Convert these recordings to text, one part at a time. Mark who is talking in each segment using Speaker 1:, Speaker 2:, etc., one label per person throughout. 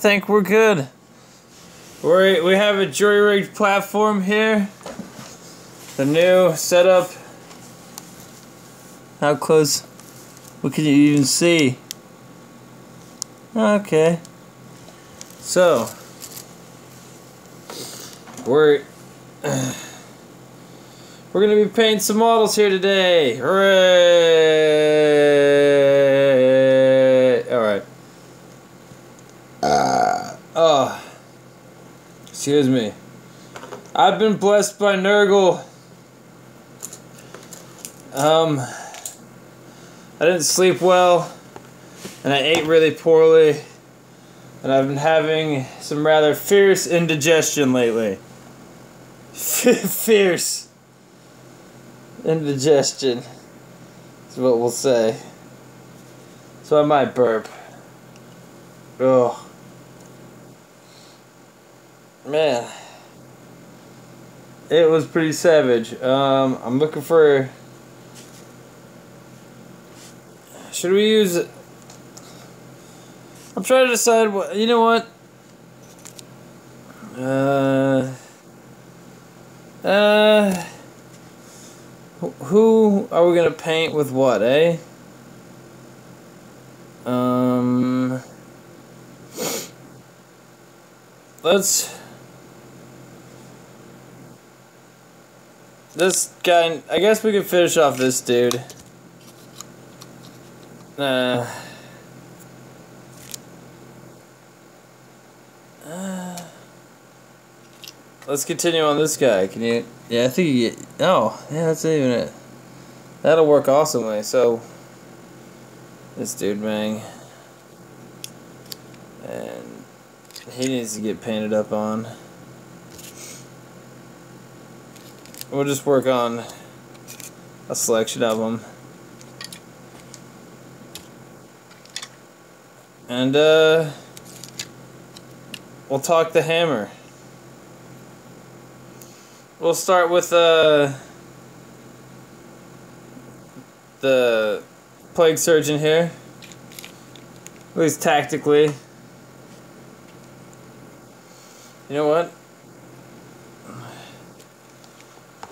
Speaker 1: think we're good. We have a jury-rigged platform here. The new setup. How close? What can you even see? Okay. So we're gonna be painting some models here today. Hooray! All right. Oh, excuse me. I've been blessed by Nurgle. I didn't sleep well, and I ate really poorly, and I've been having some rather fierce indigestion lately. Fierce indigestion is what we'll say. So I might burp. Ugh. Man, it was pretty savage. I'm looking for. Should we use? I'm trying to decide what. You know what? Who are we gonna paint with what? Eh? Let's. This guy, I guess we could finish off this dude. Let's continue on this guy. Can you? Yeah, I think you get. Oh, yeah, that's not even it. That'll work awesomely. So, this dude, man. And he needs to get painted up on. We'll just work on a selection of them. And, we'll talk the hammer. We'll start with, the plague surgeon here. At least tactically. You know what?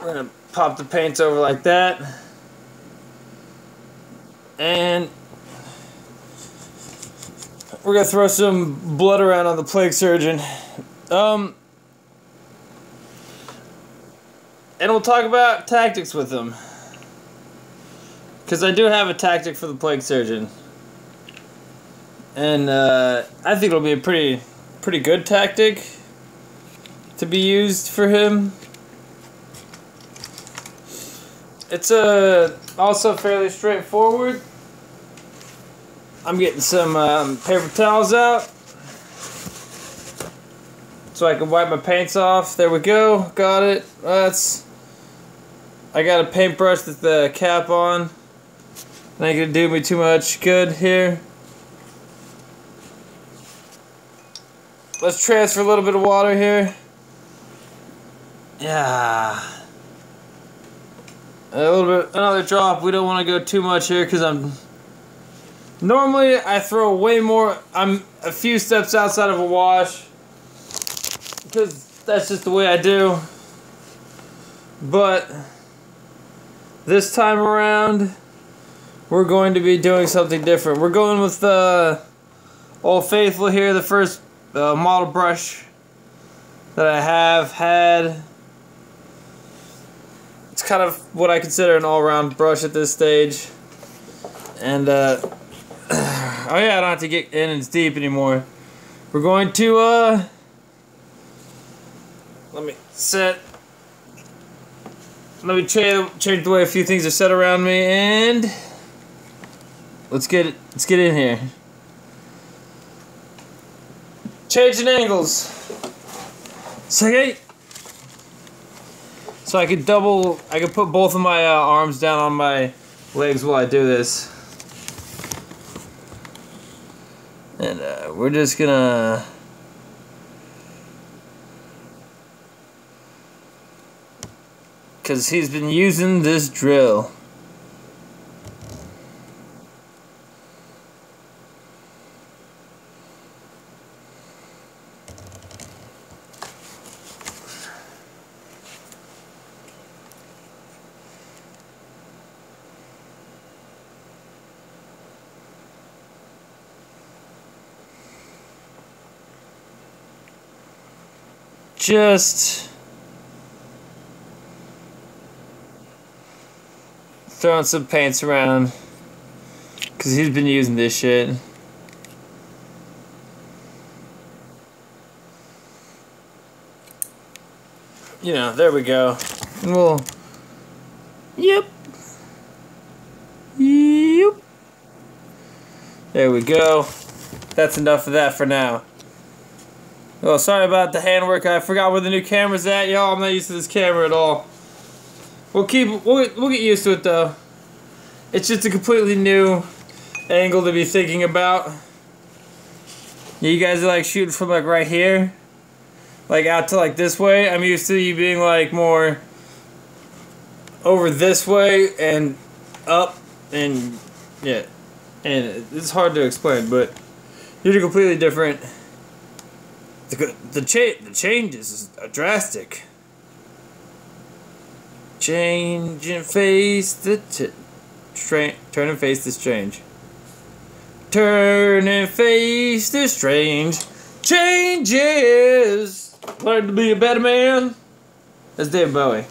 Speaker 1: We're gonna pop the paints over like that. And we're gonna throw some blood around on the plague surgeon. And we'll talk about tactics with him. Because I do have a tactic for the plague surgeon. And I think it'll be a pretty good tactic to be used for him. It's also fairly straightforward. I'm getting some paper towels out so I can wipe my paints off. There we go. Got it. I got a paintbrush with the cap on. Not gonna do me too much good here. Let's transfer a little bit of water here. Yeah. Another drop. We don't want to go too much here because normally I throw way more. I'm a few steps outside of a wash because that's just the way I do. But this time around, we're going to be doing something different. We're going with Old Faithful here, the first model brush that I have had. It's kind of what I consider an all-round brush at this stage. And, oh yeah, I don't have to get in as deep anymore. We're going to, let me change the way a few things are set around me, and let's get in here. Changing angles. Second. So I could put both of my arms down on my legs while I do this. And we're just gonna because he's been using this drill. just throwing some paints around because he's been using this shit. You know, there we go. And we'll... Yep. Yep. There we go. That's enough of that for now. Oh, sorry about the handwork. I forgot where the new camera's at, y'all. I'm not used to this camera at all. We'll get used to it though. It's just a completely new angle to be thinking about. Yeah, you guys are like shooting from like right here, like out to like this way. I'm used to you being like more over this way and up, and yeah, and it's hard to explain, but you're completely different. The changes are drastic. Change and face the turn and face this change. Turn and face the strange changes. Learn to be a better man. That's David Bowie.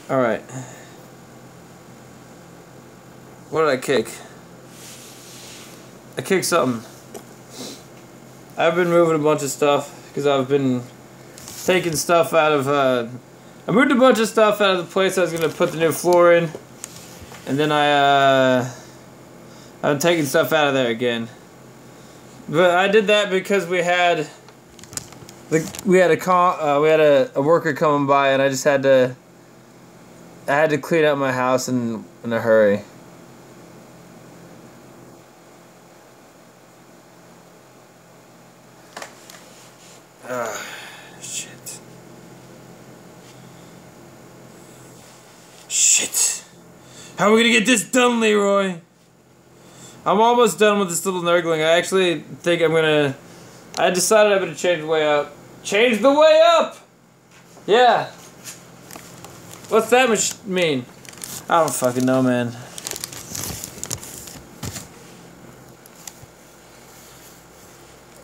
Speaker 1: Alright. What did I kick? I kicked something. I've been moving a bunch of stuff because I've been taking stuff out of I moved a bunch of stuff out of the place I was gonna put the new floor in, and then I'm taking stuff out of there again. But I did that because we had a worker coming by, and I had to clean up my house in a hurry. Shit. Shit. How are we gonna get this done, Leroy? I'm almost done with this little nurgling. I actually think I decided I'm gonna change the way up. Change the way up! Yeah. What's that mean? I don't fucking know, man.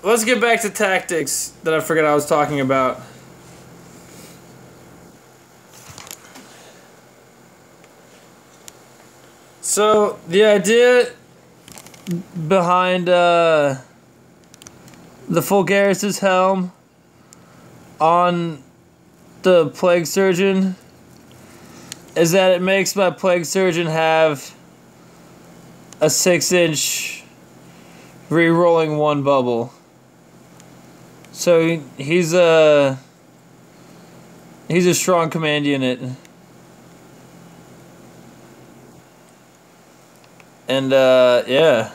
Speaker 1: Let's get back to tactics that I forgot I was talking about. So, the idea behind the Fulgaris' helm on the Plague Surgeon is that it makes my Plague Surgeon have a 6-inch re-rolling one bubble. So he's a strong command unit. And yeah.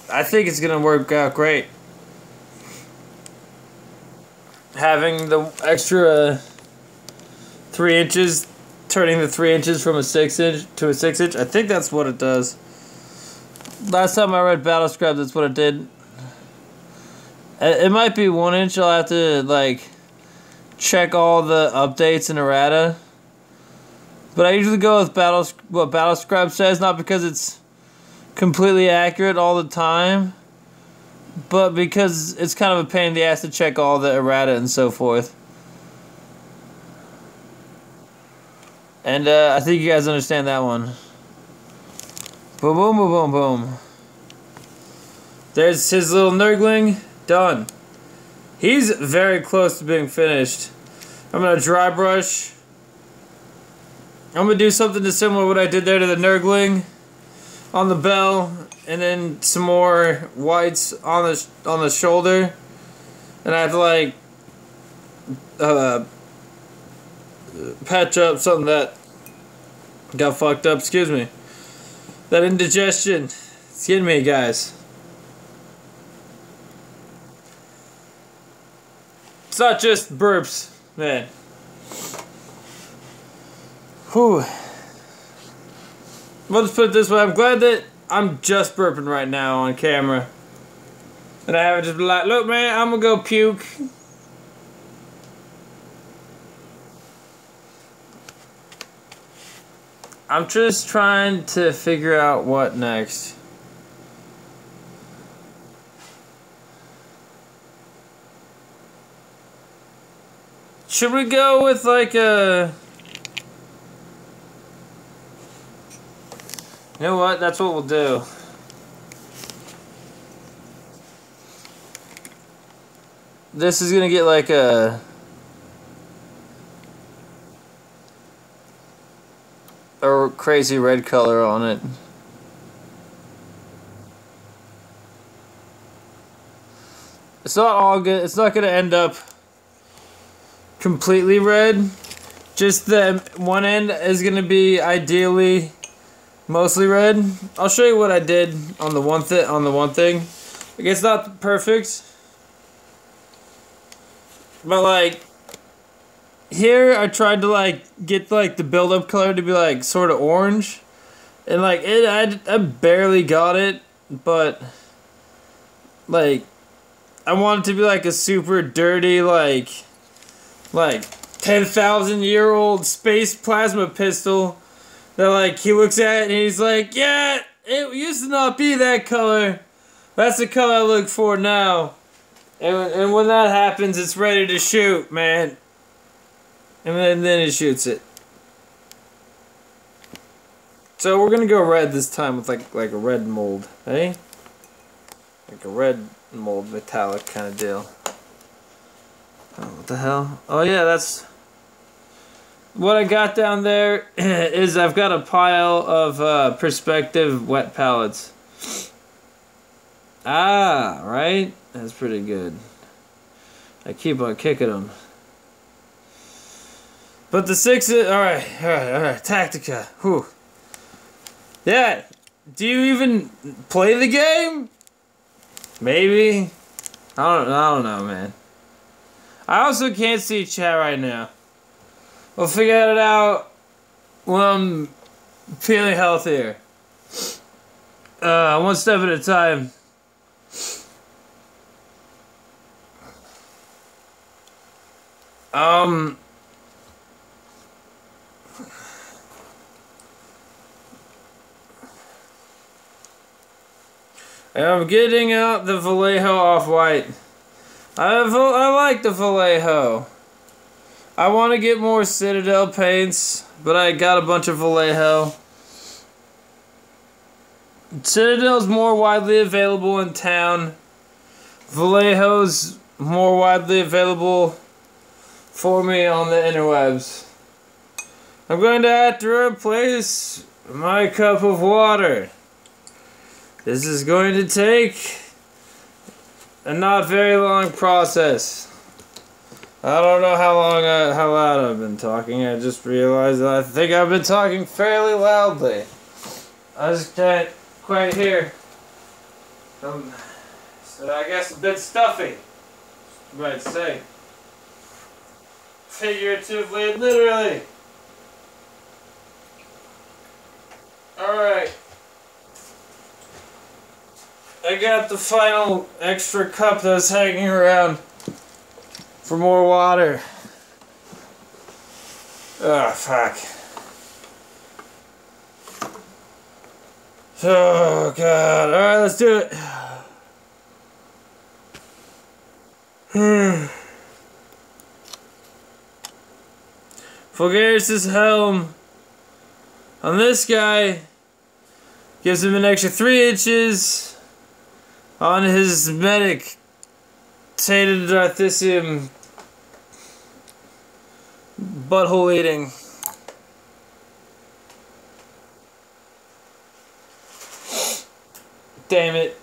Speaker 1: I think it's gonna work out great. Having the extra 3 inches, turning the 3 inches from a 6-inch to a 6-inch, I think that's what it does. Last time I read Battle Scrub, that's what it did. It might be 1 inch. I'll have to like check all the updates in errata. But I usually go with what Battle Scrub says, not because it's completely accurate all the time, but because it's kind of a pain in the ass to check all the errata and so forth. And I think you guys understand that one. Boom, boom, boom, boom, boom. There's his little nurgling. Done. He's very close to being finished. I'm going to dry brush. I'm going to do something similar to what I did there to the nurgling on the bell, and then some more whites on the shoulder. And I have to like patch up something that got fucked up. Excuse me. That indigestion. It's getting me, guys. It's not just burps, man. Whew. Well, let's put it this way. I'm glad that I'm just burping right now on camera. And I haven't just been like, look, man, I'm gonna go puke. I'm just trying to figure out what next. Should we go with like a... You know what? That's what we'll do. This is gonna get like a crazy red color on it. It's not all good. It's not gonna end up completely red. Just the one end is gonna be ideally mostly red. I'll show you what I did on the one thing. Like, it's not perfect, but like here I tried to like get like the build-up color to be like sort of orange, and like I barely got it, but like I want it to be like a super dirty like 10,000-year-old space plasma pistol that like he looks at and he's like, yeah, it used to not be that color. That's the color I look for now. And when that happens, it's ready to shoot, man. And then it shoots it. So we're gonna go red this time with like a red mold, eh? Like a red mold metallic kind of deal. Oh, what the hell? Oh yeah, that's what I got down there. Is I've got a pile of perspective wet pallets. Ah, right? That's pretty good. I keep on kicking them. But the 6 is... Alright. Tactica. Whew. Yeah. Do you even play the game? Maybe. I don't know, man. I also can't see chat right now. We'll figure it out when I'm feeling healthier. One step at a time. I'm getting out the Vallejo Off-White. I like the Vallejo. I want to get more Citadel paints, but I got a bunch of Vallejo. Citadel's more widely available in town. Vallejo's more widely available for me on the interwebs. I'm going to have to replace my cup of water. This is going to take a not very long process. I don't know how loud I've been talking. I just realized that I think I've been talking fairly loudly. I just can't quite hear. So I guess a bit stuffy, you might say. Figuratively and literally. Alright. I got the final extra cup that's hanging around for more water. Oh, fuck. Oh, God. Alright, let's do it. Fulgaris' helm on this guy gives him an extra 3 inches on his medic Tainted Darthisium butthole eating. Damn it.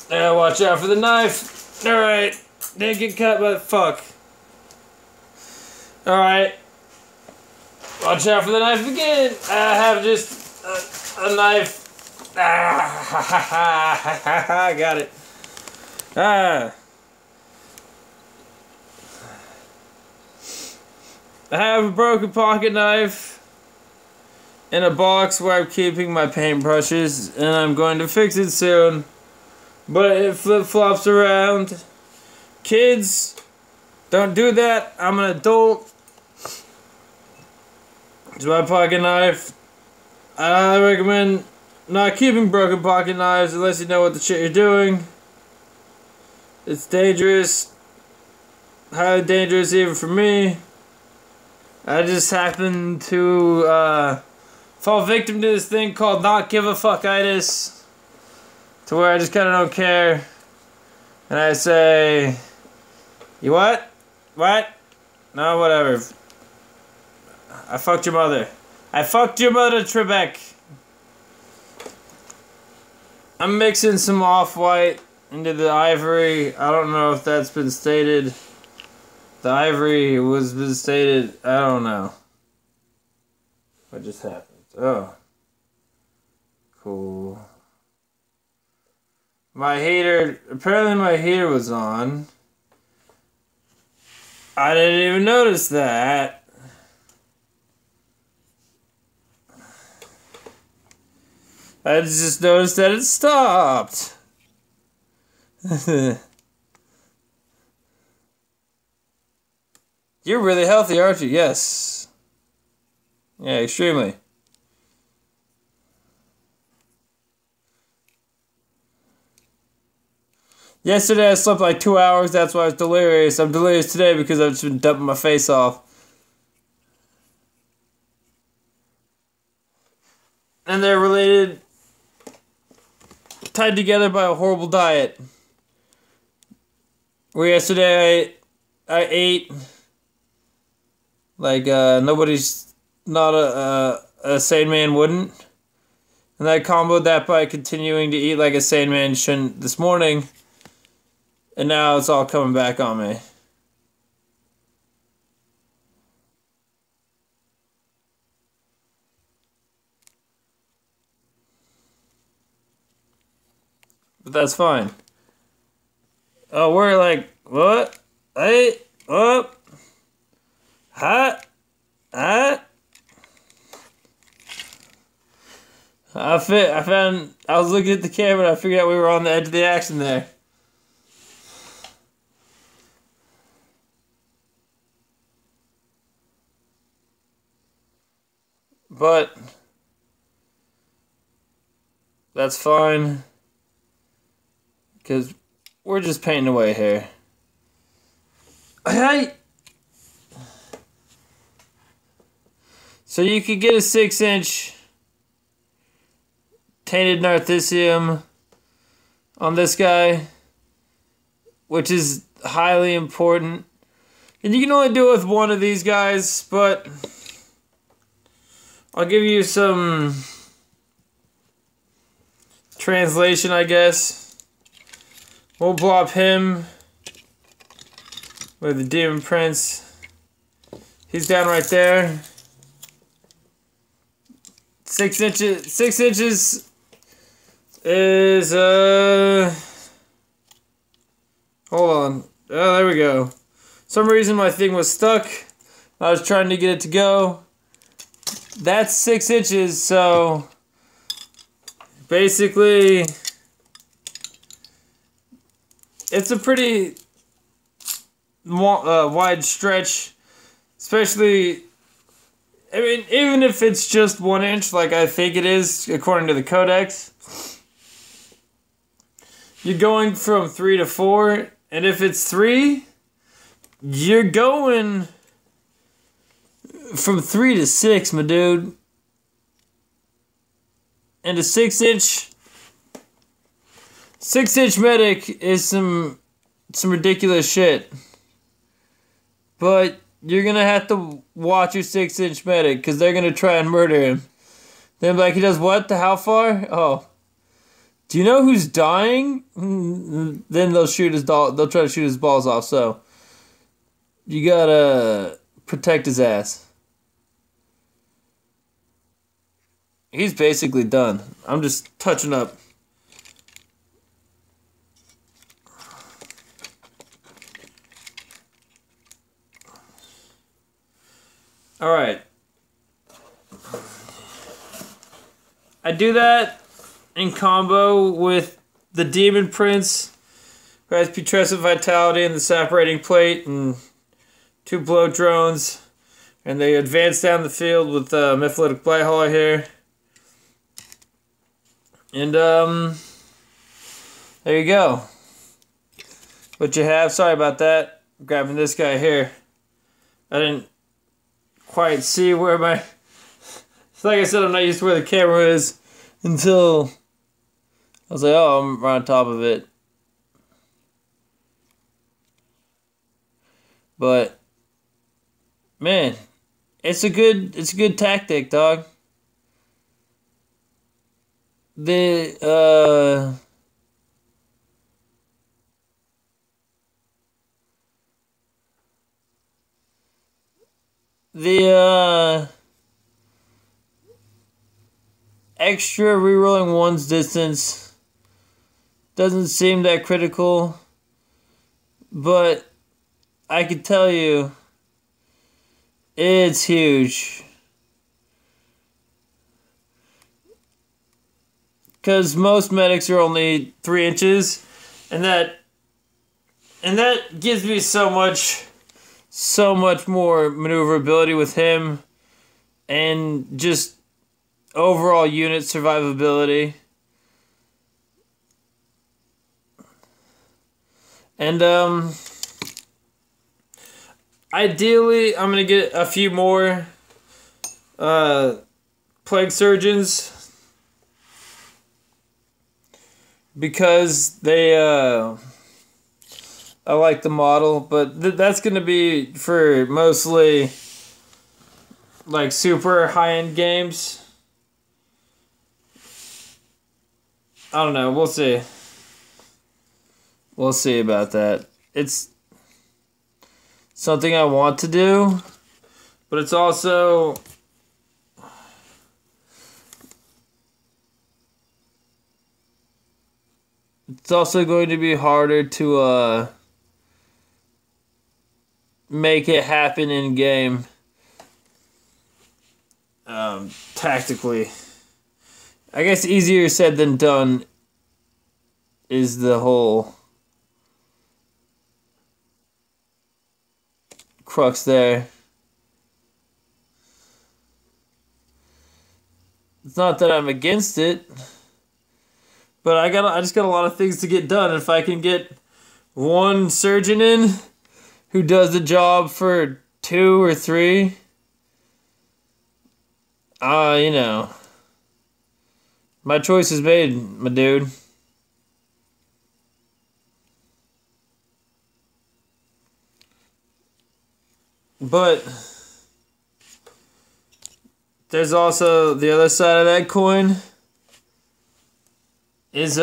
Speaker 1: Watch out for the knife. Alright. Didn't get cut by the fuck. Alright. Watch out for the knife again. I have just a knife. I got it. I have a broken pocket knife in a box where I'm keeping my paintbrushes, and I'm going to fix it soon. But it flip-flops around. Kids, don't do that. I'm an adult. It's my pocket knife. I recommend not keeping broken pocket knives unless you know what the shit you're doing. It's dangerous. highly dangerous even for me. I just happened to fall victim to this thing called not give a fuckitis, to where I just kind of don't care, and I say, you what? What? No, whatever. I fucked your mother. I fucked your mother, Trebek. I'm mixing some off-white into the ivory. I don't know if that's been stated. The ivory was been stated. I don't know. What just happened? Oh. Cool. My heater. Apparently my heater was on. I didn't even notice that. I just noticed that it stopped. You're really healthy, aren't you? Yes. Yeah, extremely. Yesterday I slept like 2 hours, that's why I was delirious. I'm delirious today because I've just been dumping my face off. And they're related, tied together by a horrible diet. Where yesterday I ate like nobody's not a sane man wouldn't. And I comboed that by continuing to eat like a sane man shouldn't this morning. And now it's all coming back on me. But that's fine. Oh, we're like, what? Hey, up. Hot. Hot. I was looking at the camera and I figured out we were on the edge of the action there. But that's fine, because we're just painting away here. Hey! So you could get a 6-inch tainted narcissium on this guy, which is highly important. And you can only do it with one of these guys, but I'll give you some translation, I guess. We'll blob him with the Demon Prince. He's down right there. 6 inches. 6 inches is hold on. Oh, there we go. Some reason my thing was stuck. I was trying to get it to go. That's 6 inches, so basically it's a pretty wide stretch, especially, I mean, even if it's just 1 inch, like I think it is according to the codex, you're going from 3 to 4, and if it's 3, you're going from 3 to 6, my dude. And a 6-inch medic is some ridiculous shit. But you're gonna have to watch your 6-inch medic, because they're gonna try and murder him. They're like, he does what? To how far? Oh. Do you know who's dying? Then they'll shoot his they'll try to shoot his balls off, so you gotta protect his ass. He's basically done. I'm just touching up. Alright. I do that in combo with the Demon Prince, who has putrescent vitality and the separating plate and 2 blow drones. And they advance down the field with Mytholytic Blighthauler here. And, there you go. What you have, sorry about that. grabbing this guy here. I didn't quite see where my... Like I said, I'm not used to where the camera is until I was like, oh, I'm right on top of it. But man, it's a good tactic, dog. The extra rerolling one's distance doesn't seem that critical, but I can tell you it's huge. Because most medics are only 3 inches, and that gives me so much more maneuverability with him, and just overall unit survivability. And ideally, I'm gonna get a few more plague surgeons, because they I like the model, but that's gonna be for mostly like super high-end games. I don't know, we'll see. We'll see about that. It's something I want to do, but it's also going to be harder to make it happen in game tactically. I guess easier said than done is the whole crux there. It's not that I'm against it, but I just got a lot of things to get done. If I can get one surgeon in who does the job for 2 or 3, you know, my choice is made, my dude. But there's also the other side of that coin is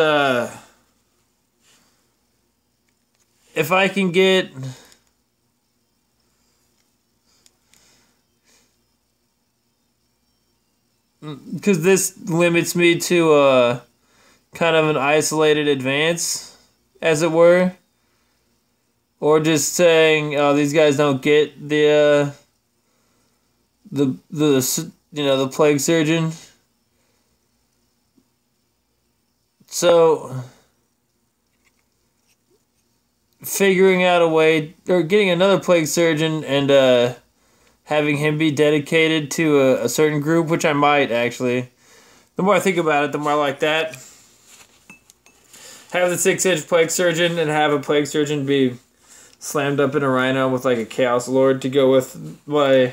Speaker 1: if I can get because this limits me to kind of an isolated advance, as it were, or just saying, oh, these guys don't get the the plague surgeon. So figuring out a way, or getting another plague surgeon and having him be dedicated to a certain group, which I might actually. The more I think about it, the more I like that. Have the 6-inch plague surgeon and have a plague surgeon be slammed up in a rhino with like a chaos lord to go with my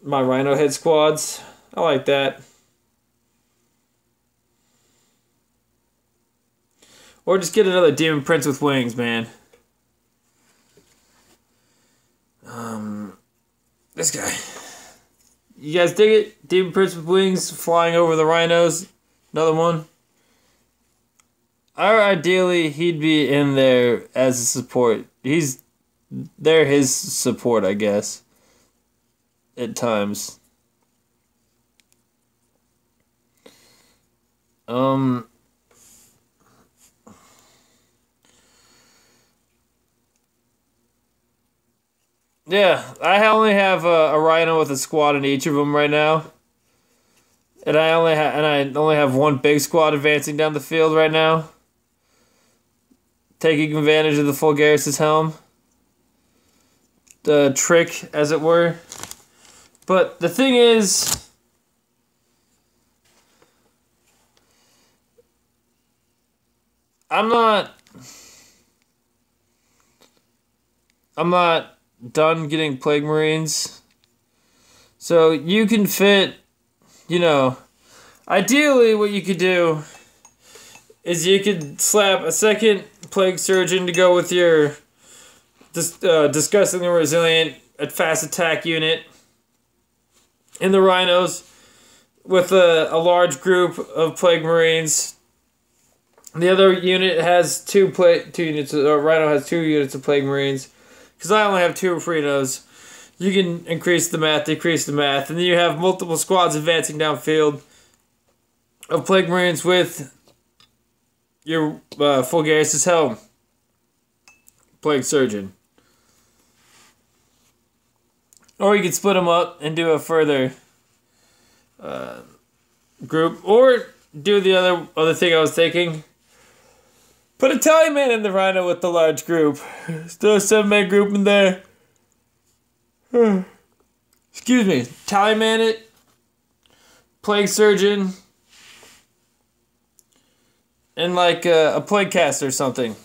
Speaker 1: rhino head squads. I like that. Or just get another demon prince with wings, man. This guy. You guys dig it? Demon prince with wings flying over the rhinos. Another one. Or ideally, he'd be in there as a support. They're his support, I guess. At times. Yeah, I only have a rhino with a squad in each of them right now. And I only have one big squad advancing down the field right now, taking advantage of the Fulgaris' helm. The trick, as it were. But the thing is, I'm not I'm not done getting Plague Marines. So you can fit, you know, ideally what you could do is you could slap a second Plague Surgeon to go with your disgustingly resilient, fast attack unit in the Rhinos with a large group of Plague Marines. The other unit has two units. Rhino has 2 units of Plague Marines. Because I only have 2 Rhinos. You can increase the math, decrease the math, and then you have multiple squads advancing downfield of Plague Marines with your Fulgaris' Helm Plague Surgeon. Or you could split them up and do a further group, or do the other thing I was thinking. Put a Tallyman in the Rhino with the large group. Still a 7-man group in there. Excuse me. Tallyman it. Plague Surgeon. And like a Plague Caster or something.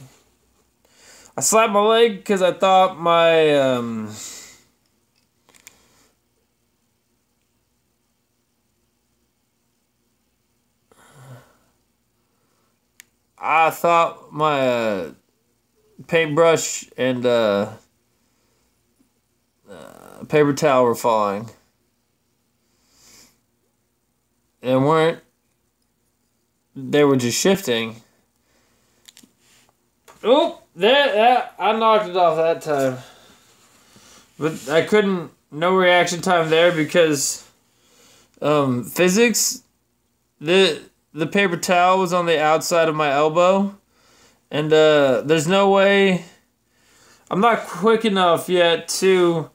Speaker 1: I slapped my leg because I thought my paintbrush and paper towel were falling. And weren't. They were just shifting. Oh, that I knocked it off that time. But I couldn't. No reaction time there because physics. The paper towel was on the outside of my elbow, and there's no way. I'm not quick enough yet to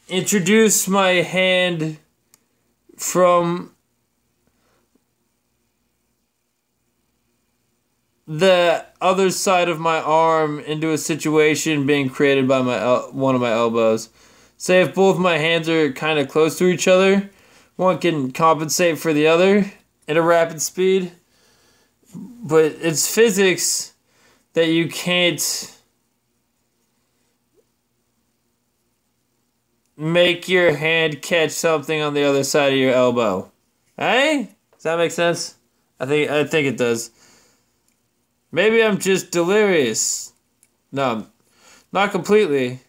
Speaker 1: introduce my hand from the other side of my arm into a situation being created by one of my elbows. Say if both my hands are kind of close to each other, one can compensate for the other at a rapid speed. But it's physics that you can't make your hand catch something on the other side of your elbow. Hey? Does that make sense? I think it does. Maybe I'm just delirious. No, not completely.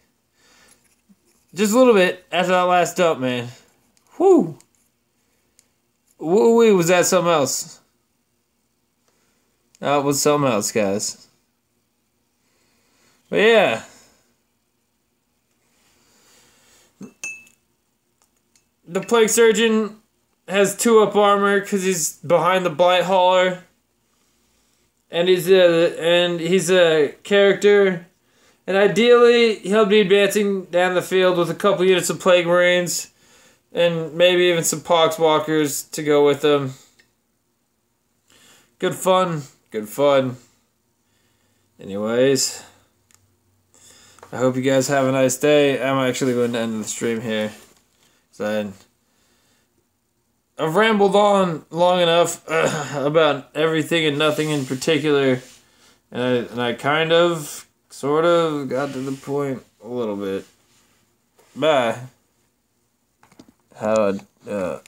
Speaker 1: Just a little bit after that last dump, man. Whew. Woo-wee, was that something else? That was something else, guys. But yeah. The Plague Surgeon has 2-up armor because he's behind the Blight Hauler. And he's a character, and ideally he'll be advancing down the field with a couple units of Plague Marines, and maybe even some Poxwalkers to go with them. Good fun, good fun. Anyways, I hope you guys have a nice day. I'm actually going to end the stream here. So I've rambled on long enough about everything and nothing in particular, and I kind of, sort of, got to the point a little bit. Bye. Oh God.